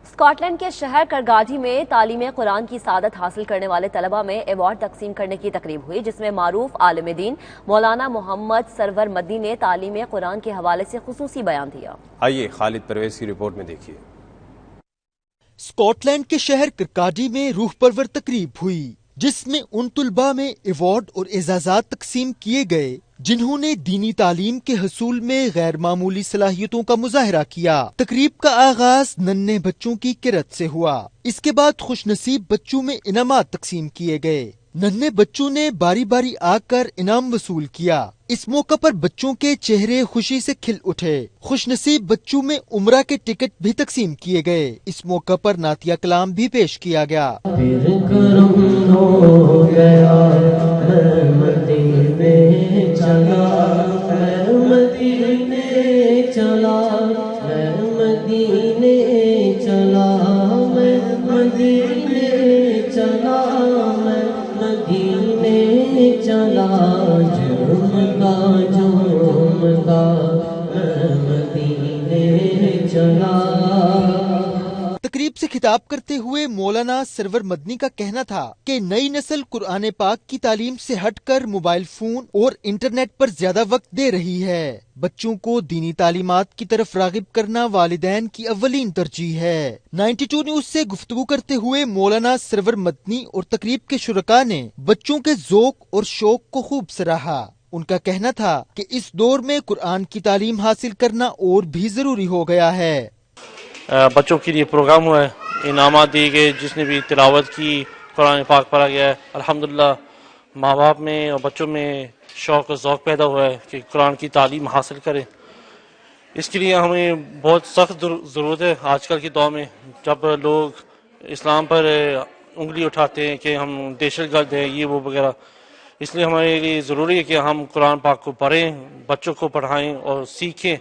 Scott land کے شہر کرگاڈی میں تعلیم قرآن کی سعادت حاصل کرنے والے طلبہ میں ایوارڈ تقسیم کرنے کی تقریب ہوئی، جس میں معروف عالم دین مولانا محمد سرور مدنی نے تعلیم قرآن کے حوالے سے خصوصی بیان دیا۔ آئیے خالد پرویز کی رپورٹ میں دیکھیے۔ اسکاٹ لینڈ کے شہر کرگاڈی میں روح پرور تقریب ہوئی، جس میں ان طلباء میں ایوارڈ اور اعزازات تقسیم کیے گئے جنہوں نے دینی تعلیم کے حصول میں غیر معمولی صلاحیتوں کا مظاہرہ کیا۔ تقریب کا آغاز ننھے بچوں کی قرأت سے ہوا، اس کے بعد خوش نصیب بچوں میں انعامات تقسیم کیے گئے۔ ننھے بچوں نے باری باری آ کر انعام وصول کیا۔ اس موقع پر بچوں کے چہرے خوشی سے کھل اٹھے۔ خوش نصیب بچوں میں عمرہ کے ٹکٹ بھی تقسیم کیے گئے۔ اس موقع پر نعتیہ کلام بھی پیش کیا گیا۔ تقریب سے خطاب کرتے ہوئے مولانا سرور مدنی کا کہنا تھا کہ نئی نسل قرآن پاک کی تعلیم سے ہٹ کر موبائل فون اور انٹرنیٹ پر زیادہ وقت دے رہی ہے۔ بچوں کو دینی تعلیمات کی طرف راغب کرنا والدین کی اولین ترجیح ہے۔ 92 نیوز سے گفتگو کرتے ہوئے مولانا سرور مدنی اور تقریب کے شرکاء نے بچوں کے ذوق اور شوق کو خوب سراہا۔ ان کا کہنا تھا کہ اس دور میں قرآن کی تعلیم حاصل کرنا اور بھی ضروری ہو گیا ہے۔ بچوں کے لیے پروگرام ہوا ہے، انعامات دیے گئے، جس نے بھی تلاوت کی، قرآن پاک پڑھا گیا ہے۔ الحمدللہ ماں باپ میں اور بچوں میں شوق و ذوق پیدا ہوا ہے کہ قرآن کی تعلیم حاصل کریں۔ اس کے لیے ہمیں بہت سخت ضرورت ہے آج کل کے دور میں، جب لوگ اسلام پر انگلی اٹھاتے ہیں کہ ہم دہشت گرد ہیں، یہ وہ وغیرہ۔ اس لیے ہمارے لیے ضروری ہے کہ ہم قرآن پاک کو پڑھیں، بچوں کو پڑھائیں اور سیکھیں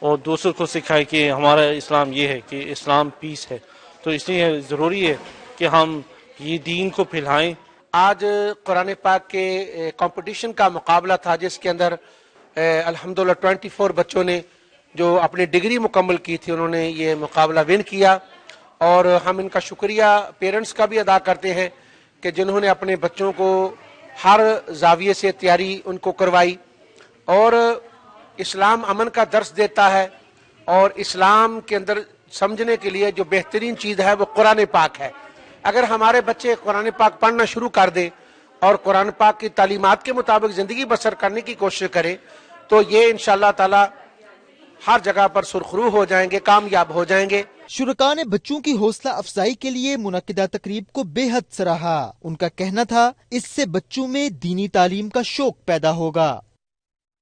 اور دوسروں کو سکھائیں کہ ہمارا اسلام یہ ہے کہ اسلام پیس ہے۔ تو اس لیے ضروری ہے کہ ہم یہ دین کو پھیلائیں۔ آج قرآن پاک کے کمپٹیشن کا مقابلہ تھا، جس کے اندر الحمدللہ 24 بچوں نے جو اپنی ڈگری مکمل کی تھی، انہوں نے یہ مقابلہ ون کیا، اور ہم ان کا شکریہ پیرنٹس کا بھی ادا کرتے ہیں کہ جنہوں نے اپنے بچوں کو ہر زاویے سے تیاری ان کو کروائی۔ اور اسلام امن کا درس دیتا ہے، اور اسلام کے اندر سمجھنے کے لیے جو بہترین چیز ہے وہ قرآن پاک ہے۔ اگر ہمارے بچے قرآن پاک پڑھنا شروع کر دیں اور قرآن پاک کی تعلیمات کے مطابق زندگی بسر کرنے کی کوشش کریں، تو یہ انشاءاللہ تعالی ہر جگہ پر سرخرو ہو جائیں گے، کامیاب ہو جائیں گے۔ شرکاء نے بچوں کی حوصلہ افزائی کے لیے منعقدہ تقریب کو بے حد سراہا۔ ان کا کہنا تھا اس سے بچوں میں دینی تعلیم کا شوق پیدا ہوگا۔